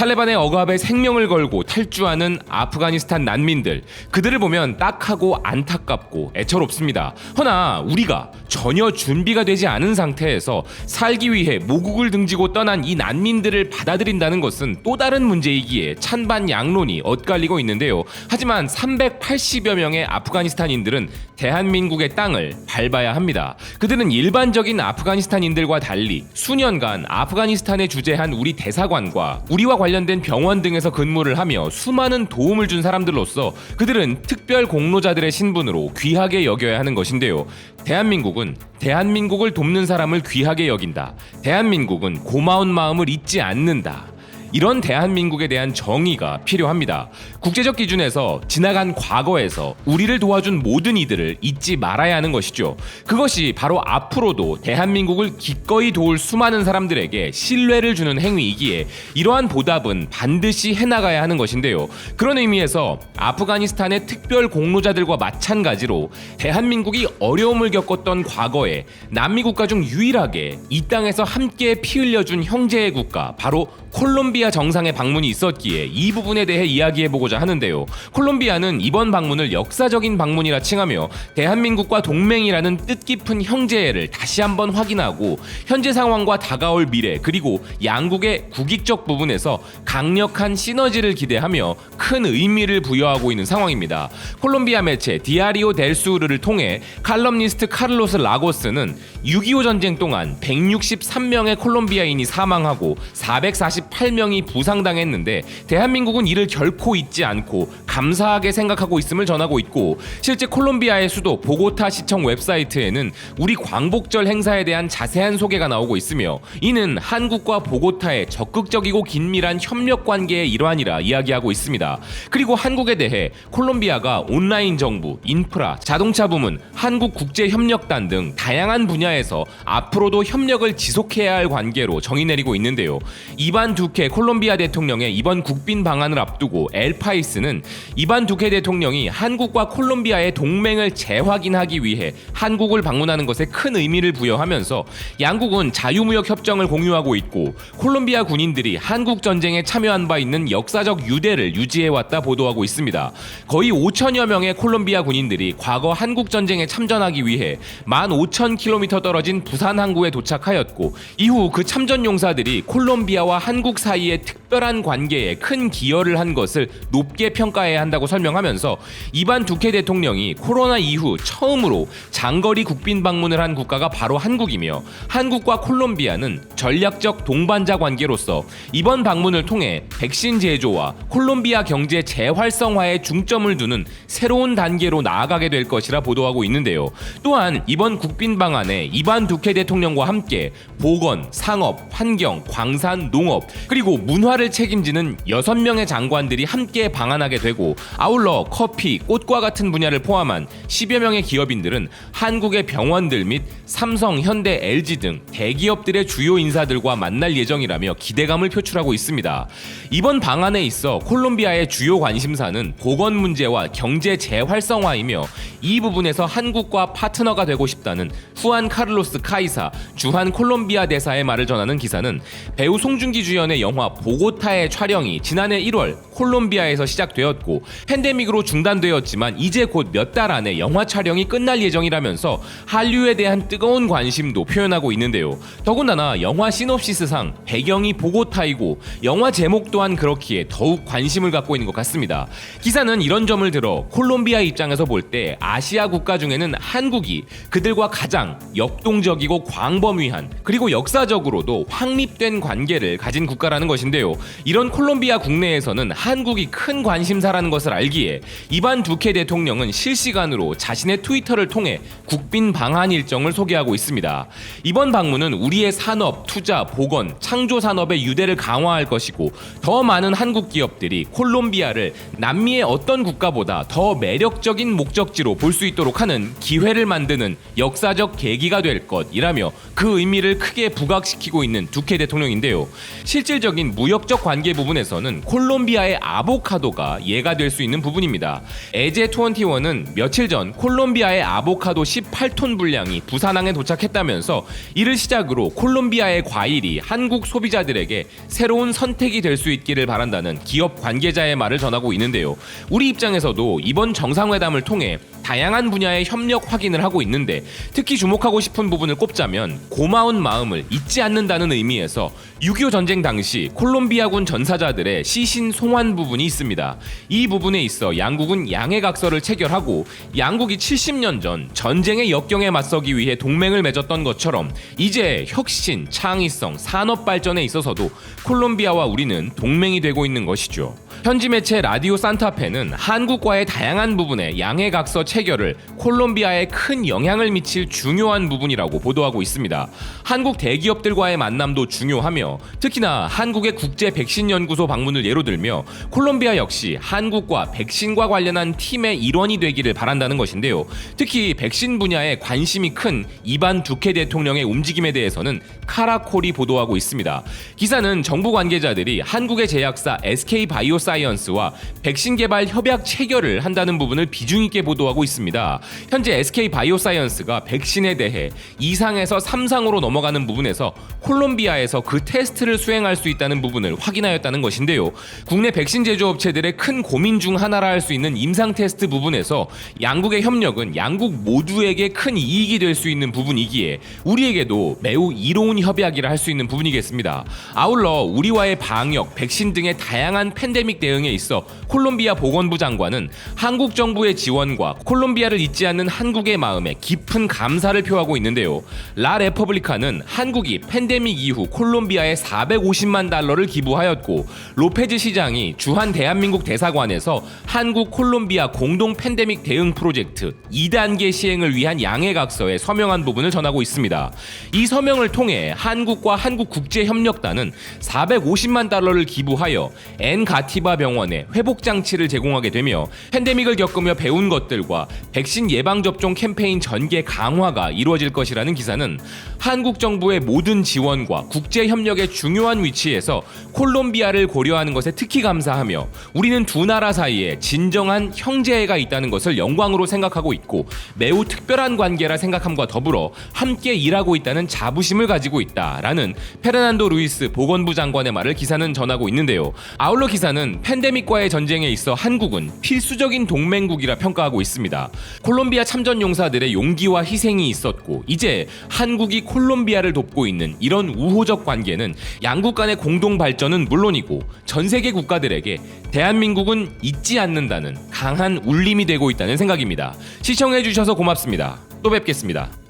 탈레반의 억압에 생명을 걸고 탈주하는 아프가니스탄 난민들, 그들을 보면 딱하고 안타깝고 애처롭습니다. 허나 우리가 전혀 준비가 되지 않은 상태에서 살기 위해 모국을 등지고 떠난 이 난민들을 받아들인다는 것은 또 다른 문제이기에 찬반 양론이 엇갈리고 있는데요. 하지만 380여 명의 아프가니스탄인들은 대한민국의 땅을 밟아야 합니다. 그들은 일반적인 아프가니스탄인들과 달리 수년간 아프가니스탄에 주재한 우리 대사관과 우리와 관련된 병원 등에서 근무를 하며 수많은 도움을 준 사람들로서 그들은 특별 공로자들의 신분으로 귀하게 여겨야 하는 것인데요. 대한민국은 대한민국을 돕는 사람을 귀하게 여긴다. 대한민국은 고마운 마음을 잊지 않는다. 이런 대한민국에 대한 정의가 필요합니다. 국제적 기준에서 지나간 과거에서 우리를 도와준 모든 이들을 잊지 말아야 하는 것이죠. 그것이 바로 앞으로도 대한민국을 기꺼이 도울 수많은 사람들에게 신뢰를 주는 행위이기에 이러한 보답은 반드시 해나가야 하는 것인데요. 그런 의미에서 아프가니스탄의 특별 공로자들과 마찬가지로 대한민국이 어려움을 겪었던 과거에 남미 국가 중 유일하게 이 땅에서 함께 피 흘려준 형제의 국가, 바로 콜롬비아 정상의 방문이 있었기에 이 부분에 대해 이야기해보고자 하는데요. 콜롬비아는 이번 방문을 역사적인 방문이라 칭하며 대한민국과 동맹이라는 뜻깊은 형제애를 다시 한번 확인하고 현재 상황과 다가올 미래, 그리고 양국의 국익적 부분에서 강력한 시너지를 기대하며 큰 의미를 부여하고 있는 상황입니다. 콜롬비아 매체 디아리오 델 수르를 통해 칼럼니스트 카를로스 라고스는 6.25 전쟁 동안 163명의 콜롬비아인이 사망하고 448명이 부상당했는데 대한민국은 이를 결코 잊지 않고 감사하게 생각하고 있음을 전하고 있고, 실제 콜롬비아의 수도 보고타 시청 웹사이트에는 우리 광복절 행사에 대한 자세한 소개가 나오고 있으며 이는 한국과 보고타의 적극적이고 긴밀한 협력 관계의 일환이라 이야기하고 있습니다. 그리고 한국에 대해 콜롬비아가 온라인 정부, 인프라, 자동차 부문, 한국국제협력단 등 다양한 분야에서 앞으로도 협력을 지속해야 할 관계로 정의 내리고 있는데요. 이반 두케 콜롬비아 대통령의 이번 국빈 방한을 앞두고 엘파이스는 이반 두케 대통령이 한국과 콜롬비아의 동맹을 재확인하기 위해 한국을 방문하는 것에 큰 의미를 부여하면서 양국은 자유무역 협정을 공유하고 있고 콜롬비아 군인들이 한국 전쟁에 참여한 바 있는 역사적 유대를 유지해왔다 보도하고 있습니다. 거의 5천여 명의 콜롬비아 군인들이 과거 한국 전쟁에 참전하기 위해 15,000km 떨어진 부산 항구에 도착하였고 이후 그 참전 용사들이 콜롬비아와 한국 사이의 특별한 관계에 큰 기여를 한 것을 높게 평가해야 한다고 설명하면서 이반 두케 대통령이 코로나 이후 처음으로 장거리 국빈 방문을 한 국가가 바로 한국이며 한국과 콜롬비아는 전략적 동반자 관계로서 이번 방문을 통해 백신 제조와 콜롬비아 경제 재활성화에 중점을 두는 새로운 단계로 나아가게 될 것이라 보도하고 있는데요. 또한 이번 국빈 방안에 이반 두케 대통령과 함께 보건, 상업, 환경, 광산, 농업, 그리고 문화를 책임지는 6명의 장관들이 함께 방한하게 되고 아울러 커피, 꽃과 같은 분야를 포함한 10여 명의 기업인들은 한국의 병원들 및 삼성, 현대, LG 등 대기업들의 주요 인사들과 만날 예정이라며 기대감을 표출하고 있습니다. 이번 방안에 있어 콜롬비아의 주요 관심사는 보건 문제와 경제 재활성화이며 이 부분에서 한국과 파트너가 되고 싶다는 후안 카를로스 카이사 주한 콜롬비아 대사의 말을 전하는 기사는 배우 송중기 주연의 영화 보고타의 촬영이 지난해 1월 콜롬비아에서 시작되었고 팬데믹으로 중단되었지만 이제 곧 몇 달 안에 영화 촬영이 끝날 예정이라면서 한류에 대한 뜨거운 관심도 표현하고 있는데요. 더군다나 영화 시놉시스상 배경이 보고타이고 영화 제목 또한 그렇기에 더욱 관심을 갖고 있는 것 같습니다. 기사는 이런 점을 들어 콜롬비아 입장에서 볼 때 아시아 국가 중에는 한국이 그들과 가장 역동적이고 광범위한 그리고 역사적으로도 확립된 관계를 가진 국가라는 것인데요. 이런 콜롬비아 국내에서는 한국이 큰 관심사라는 것을 알기에 이반 두케 대통령은 실시간으로 자신의 트위터를 통해 국빈 방한 일정을 소개하고 있습니다. 이번 방문은 우리의 산업, 투자, 보건, 창조 산업의 유대를 강화할 것이고 더 많은 한국 기업들이 콜롬비아를 남미의 어떤 국가보다 더 매력적인 목적지로 볼 수 있도록 하는 기회를 만드는 역사적 계기가 될 것이라며 그 의미를 크게 부각시키고 있는 두케 대통령인데요. 실질적인 직접적인 무역적 관계 부분에서는 콜롬비아의 아보카도가 예가 될 수 있는 부분입니다. 에제21은 며칠 전 콜롬비아의 아보카도 18톤 분량이 부산항에 도착했다면서 이를 시작으로 콜롬비아의 과일이 한국 소비자들에게 새로운 선택이 될 수 있기를 바란다는 기업 관계자의 말을 전하고 있는데요. 우리 입장에서도 이번 정상회담을 통해 다양한 분야의 협력 확인을 하고 있는데 특히 주목하고 싶은 부분을 꼽자면 고마운 마음을 잊지 않는다는 의미에서 6.25 전쟁 당시 콜롬비아군 전사자들의 시신 송환 부분이 있습니다. 이 부분에 있어 양국은 양해각서를 체결하고 양국이 70년 전 전쟁의 역경에 맞서기 위해 동맹을 맺었던 것처럼 이제 혁신, 창의성, 산업 발전에 있어서도 콜롬비아와 우리는 동맹이 되고 있는 것이죠. 현지 매체 라디오 산타페는 한국과의 다양한 부분의 양해각서 체결을 콜롬비아에 큰 영향을 미칠 중요한 부분이라고 보도하고 있습니다. 한국 대기업들과의 만남도 중요하며 특히나 한국의 국제 백신 연구소 방문을 예로 들며 콜롬비아 역시 한국과 백신과 관련한 팀의 일원이 되기를 바란다는 것인데요. 특히 백신 분야에 관심이 큰 이반 두케 대통령의 움직임에 대해서는 카라콜이 보도하고 있습니다. 기사는 정부 관계자들이 한국의 제약사 SK바이오사이언스와 백신 개발 협약 체결을 한다는 부분을 비중 있게 보도하고 있습니다. 현재 SK바이오사이언스가 백신에 대해 2상에서 3상으로 넘어가는 부분에서 콜롬비아에서 그 테스트를 수행할 수 있다는 부분을 확인하였다는 것인데요. 국내 백신 제조업체들의 큰 고민 중 하나라 할 수 있는 임상 테스트 부분에서 양국의 협력은 양국 모두에게 큰 이익이 될 수 있는 부분이기에 우리에게도 매우 이로운 협약이라 할 수 있는 부분이겠습니다. 아울러 우리와의 방역, 백신 등의 다양한 팬데믹 대응에 있어 콜롬비아 보건부 장관은 한국 정부의 지원과 콜롬비아를 잊지 않는 한국의 마음에 깊은 감사를 표하고 있는데요. 라 레퍼블리카는 한국이 팬데믹 이후 콜롬비아에 450만 달러를 기부하였고 로페즈 시장이 주한 대한민국 대사관에서 한국 콜롬비아 공동 팬데믹 대응 프로젝트 2단계 시행을 위한 양해각서에 서명한 부분을 전하고 있습니다. 이 서명을 통해 한국과 한국국제협력단은 450만 달러를 기부하여 엔가티바 병원에 회복장치를 제공하게 되며 팬데믹을 겪으며 배운 것들과 백신 예방접종 캠페인 전개 강화가 이루어질 것이라는 기사는 한국 정부의 모든 지원과 국제협력의 중요한 위치에서 콜롬비아를 고려하는 것에 특히 감사하며 우리는 두 나라 사이에 진정한 형제애가 있다는 것을 영광으로 생각하고 있고 매우 특별한 관계라 생각함과 더불어 함께 일하고 있다는 자부심을 가지고 있다라는 페르난도 루이스 보건부 장관의 말을 기사는 전하고 있는데요. 아울러 기사는 팬데믹과의 전쟁에 있어 한국은 필수적인 동맹국이라 평가하고 있습니다. 콜롬비아 참전 용사들의 용기와 희생이 있었고 이제 한국이 콜롬비아를 돕고 있는 이런 우호적 관계는 양국 간의 공동 발전은 물론이고 전 세계 국가들에게 대한민국은 잊지 않는다는 강한 울림이 되고 있다는 생각입니다. 시청해주셔서 고맙습니다. 또 뵙겠습니다.